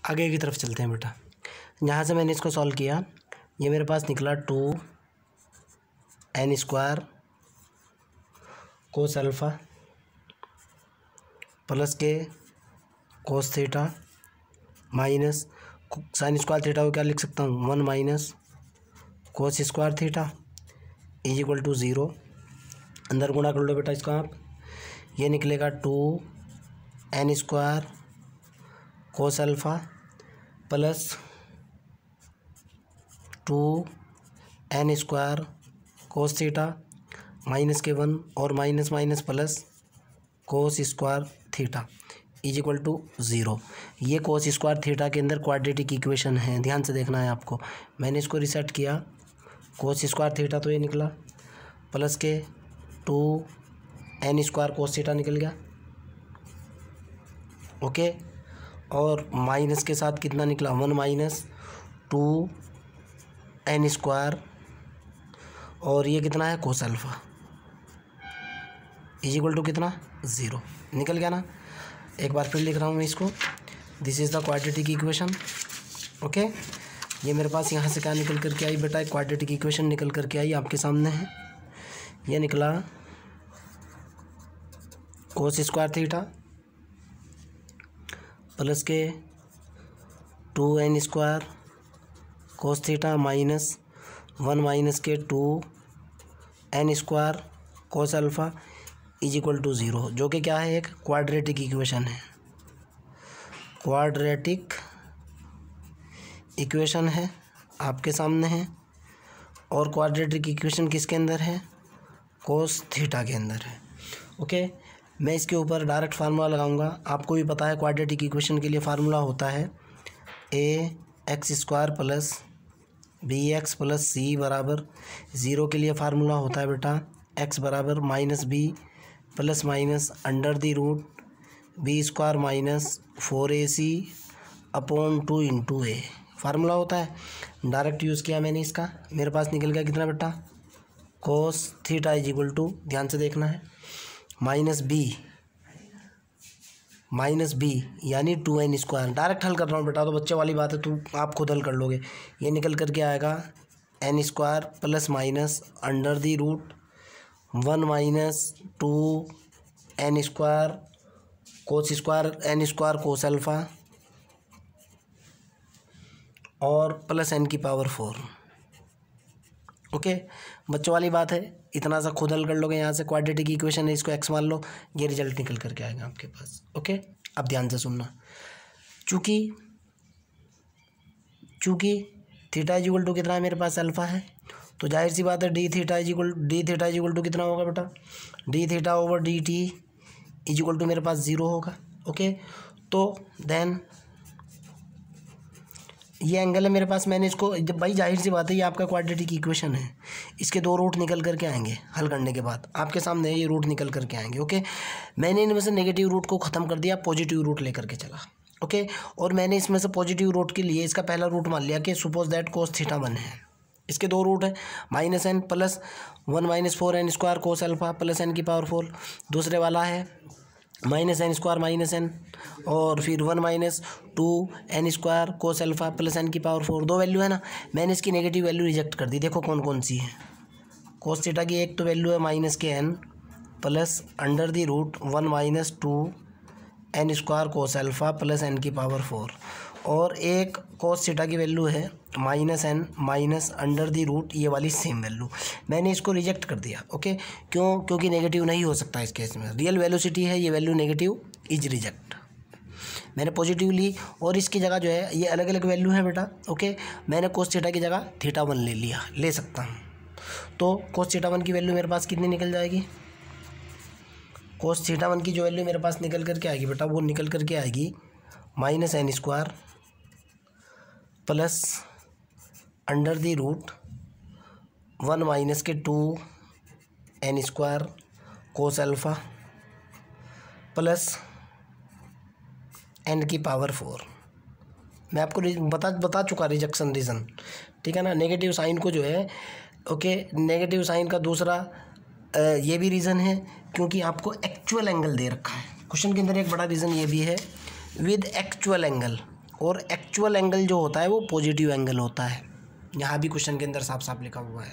आगे की तरफ चलते हैं बेटा। यहाँ से मैंने इसको सॉल्व किया, ये मेरे पास निकला 2n² कोस अल्फ़ा प्लस के cos theta minus sine square theta को क्या लिख सकता हूँ 1 minus cos square theta is equal to 0। अंदर गुणा कर लो बेटा इसका आप, ये निकलेगा 2n² cos alpha plus 2n² cos theta minus के 1 और minus minus plus cos square theta is equal to 0। ये कोस स्क्वायर थीटा के अंदर क्वाड्रेटिक इक्वेशन है, ध्यान से देखना है आपको। मैंने इसको रिसेट किया, कोस स्क्वायर थीटा तो ये निकला प्लस के 2n² कोस थीटा निकल गया, ओके। और माइनस के साथ कितना निकला 1 माइनस 2n² और ये कितना है cos alpha is equal to कितना 0 निकल गया ना। एक बार फिर लिख रहा हूँ मैं इसको, this is the quadratic equation, okay. ये मेरे पास यहाँ से क्या निकल कर के आई बेटा, एक क्वाड्रेटिक इक्वेशन निकल कर के आई, आपके सामने है। ये निकला कोस स्क्वायर थीटा प्लस के 2n² cos theta minus 1 minus के 2n² cos alpha is equal to 0, जो कि क्या है एक क्वाड्रेटिक इक्वेशन है। क्वाड्रेटिक इक्वेशन है आपके सामने है, और क्वाड्रेटिक इक्वेशन किसके अंदर है कोस थीटा के अंदर है, ओके। मैं इसके ऊपर डायरेक्ट फार्मूला लगाऊंगा, आपको भी पता है क्वाड्रेटिक इक्वेशन के लिए फार्मूला होता है ax² plus bx plus c बराबर 0 के लिए फार्मूला होता है बेटा x बराबर minus b plus minus under the root b² minus 4ac upon 2 into a formula होता है। डायरेक्ट यूज़ किया मैंने इसका, मेरे पास निकल गया कितना बेटा cos theta is equal to, ध्यान से देखना है, माइनस बी यानी 2n²। डायरेक्ट हल कर रहा हूँ बेटा, तो बच्चे वाली बात है, तो आप खुद हल कर लोगे। ये निकल कर के आएगा n² plus minus under the root 1 minus 2n² cos square n² cos alpha और प्लस n की पावर 4, ओके। बच्चों वाली बात है, इतना सा खुद हल कर लोगे। यहाँ से क्वाड्रेटिक इक्वेशन है, इसको x मान लो, ये रिजल्ट निकल करके आएगा आपके पास, ओके। अब ध्यान से सुनना, चूँकि थीटा इज इक्वल टू कितना है मेरे पास अल्फ़ा है, तो जाहिर सी बात है d theta is equal to कितना होगा बेटा d theta over d t is equal to मेरे पास 0 होगा, ओके। तो देन ये एंगल है मेरे पास, मैंने इसको जब भाई जाहिर सी बात है ये आपका क्वाड्रेटिक इक्वेशन है, इसके 2 रूट निकल करके आएंगे हल करने के बाद, आपके सामने ये रूट निकल करके आएंगे, ओके। मैंने इनमें से नेगेटिव रूट को ख़त्म कर दिया, पॉजिटिव रूट लेकर के चला, ओके। और मैंने इसमें से पॉजिटिव रूट के लिए इसका पहला रूट मान लिया कि सपोज दैट कोस थीटा 1 है। इसके 2 रूट है, minus n plus 1 minus 4n² कोस अल्फ़ा प्लस n की पावर 4, दूसरे वाला है माइनस n² माइनस n और फिर 1 minus 2n² cos alpha plus n की पावर 4, 2 वैल्यू है ना। मैंने इसकी नेगेटिव वैल्यू रिजेक्ट कर दी, देखो कौन कौन सी है। कोस थीटा की एक तो वैल्यू है माइनस के n plus under the root 1 minus 2n² cos alpha plus n की पावर 4, और एक कोस थीटा की वैल्यू है minus n minus under the root, ये वाली सेम वैल्यू। मैंने इसको रिजेक्ट कर दिया, ओके। क्योंकि नेगेटिव नहीं हो सकता इस केस में, रियल वेलोसिटी है, ये वैल्यू नेगेटिव इज रिजेक्ट। मैंने पॉजिटिव ली और इसकी जगह जो है ये अलग अलग वैल्यू है बेटा, ओके। मैंने कोस थीटा की जगह थीटा 1 ले सकता हूँ, तो कोस थीटा 1 की वैल्यू मेरे पास कितनी निकल जाएगी, कोस थीटा 1 की जो वैल्यू मेरे पास निकल करके आएगी बेटा, वो निकल करके आएगी minus n² plus under the root 1 minus के 2n² cos alpha plus n की पावर 4। मैं आपको बता चुका रिजेक्शन रीज़न, ठीक है ना। नेगेटिव साइन को जो है, ओके, नेगेटिव साइन का दूसरा ये भी रीज़न है क्योंकि आपको एक्चुअल एंगल दे रखा है क्वेश्चन के अंदर। एक बड़ा रीज़न ये भी है, विद एक्चुअल एंगल और एक्चुअल एंगल जो होता है वो पॉजिटिव एंगल होता है। यहाँ भी क्वेश्चन के अंदर साफ साफ लिखा हुआ है।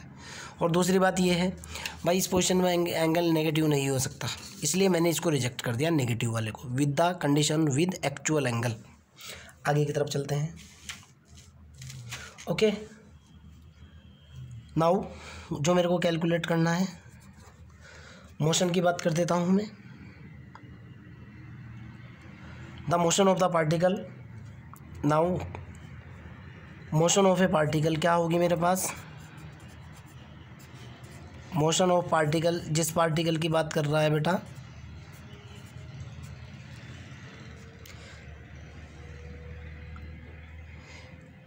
और दूसरी बात ये है भाई, इस पोजीशन में एंगल नेगेटिव नहीं हो सकता, इसलिए मैंने इसको रिजेक्ट कर दिया नेगेटिव वाले को, with the condition with actual angle. आगे की तरफ चलते हैं। ओके, नाउ जो मेरे को कैलकुलेट करना है, मोशन की बात कर देता हूँ मैं। The motion of the particle, now motion of A particle क्या होगी मेरे पास, मोशन ऑफ पार्टिकल, जिस पार्टिकल की बात कर रहा है बेटा,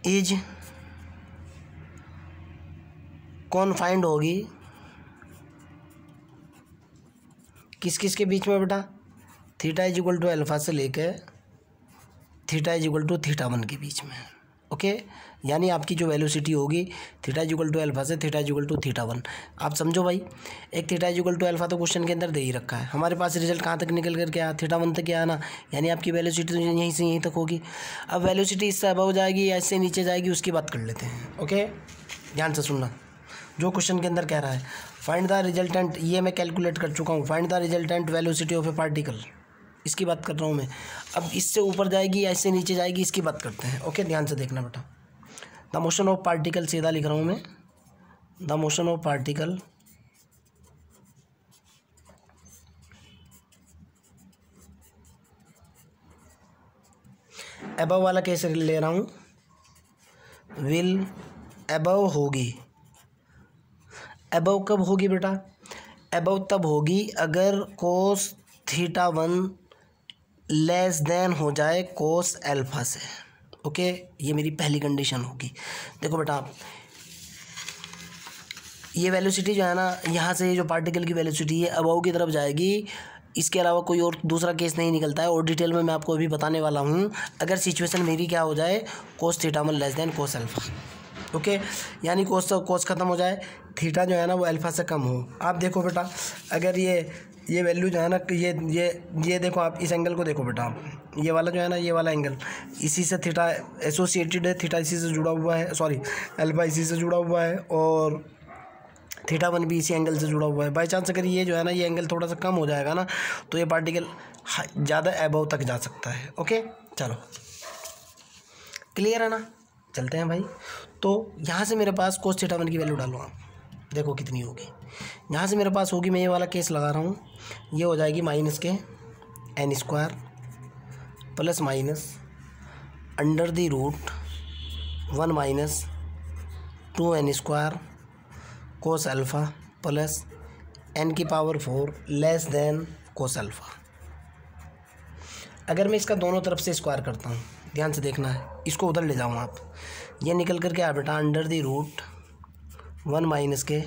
इज कॉन्फाइंड होगी किस किस के बीच में बेटा, theta is equal to alpha से लेकर theta is equal to theta 1 के बीच में। ओके, यानी आपकी जो वेलोसिटी होगी theta is equal to alpha से theta is equal to theta 1। आप समझो भाई, एक theta is equal to alpha तो क्वेश्चन के अंदर दे ही रखा है, हमारे पास रिजल्ट कहाँ तक निकल करके आया, थीटा 1 तक आया ना, यानी आपकी वेलोसिटी तो यहीं से यहीं तक होगी। अब वेलोसिटी इससे अबव जाएगी या इससे नीचे जाएगी उसकी बात कर लेते हैं। ओके, ध्यान से सुनना, जो क्वेश्चन के अंदर कह रहा है फाइंड द रिजल्टेंट, ये मैं कैलकुलेट कर चुका हूँ, find the resultant velocity of A particle, इसकी बात कर रहा हूँ मैं। अब इससे ऊपर जाएगी या इससे नीचे जाएगी इसकी बात करते हैं। ओके, ध्यान से देखना बेटा, द मोशन ऑफ पार्टिकल, सीधा लिख रहा हूँ मैं, the motion of particle above वाला केस ले रहा हूँ, विल अबव होगी। अबव कब होगी बेटा, अबव तब होगी अगर कोस थीटा 1 लेस देन हो जाए कोस अल्फा से। ओके, ये मेरी पहली कंडीशन होगी। देखो बेटा, ये वेलोसिटी जो है ना, यहाँ से ये जो पार्टिकल की वेलोसिटी है अबव की तरफ जाएगी, इसके अलावा कोई और दूसरा केस नहीं निकलता है, और डिटेल में मैं आपको अभी बताने वाला हूँ। अगर सिचुएशन मेरी क्या हो जाए, cos theta 1 less than cos alpha. Okay, यानी कोस ख़त्म हो जाए, थीटा जो है ना वो अल्फा से कम हो। आप देखो बेटा, अगर ये वैल्यू जो है ना, ये देखो, आप इस एंगल को देखो बेटा, आप ये वाला जो है ना, ये वाला एंगल इसी से थीटा एसोसिएटेड है, थीटा इसी से जुड़ा हुआ है, सॉरी अल्फा इसी से जुड़ा हुआ है, और थीटा 1 भी इसी एंगल से जुड़ा हुआ है। बाई चांस अगर ये जो है ना, ये एंगल थोड़ा सा कम हो जाएगा ना, तो ये पार्टिकल ज़्यादा एबव तक जा सकता है। ओके, चलो क्लियर है ना, चलते हैं भाई। तो यहाँ से मेरे पास कोस थीटा 1 की वैल्यू डालो आप, देखो कितनी होगी। यहाँ से मेरे पास होगी, मैं ये वाला केस लगा रहा हूँ, ये हो जाएगी माइनस के n square plus minus under the root 1 minus 2n square cos alpha plus n की power 4 less than cos alpha. अगर मैं इसका दोनों तरफ से स्क्वायर करता हूँ, ध्यान से देखना है, इसको उधर ले जाऊँ आप, ये निकल करके आ बेटा अंडर द रूट 1 माइनस के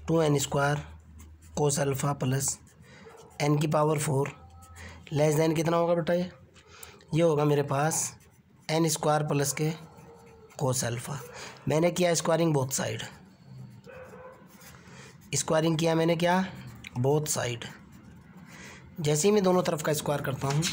2n square cos alpha plus n की पावर 4 लेस देन कितना होगा बेटा, ये होगा मेरे पास n स्क्वायर प्लस के कोस अल्फ़ा। मैंने किया स्क्वायरिंग बोथ साइड, स्क्वायरिंग किया मैंने क्या, बोथ साइड। जैसे ही मैं दोनों तरफ का स्क्वायर करता हूँ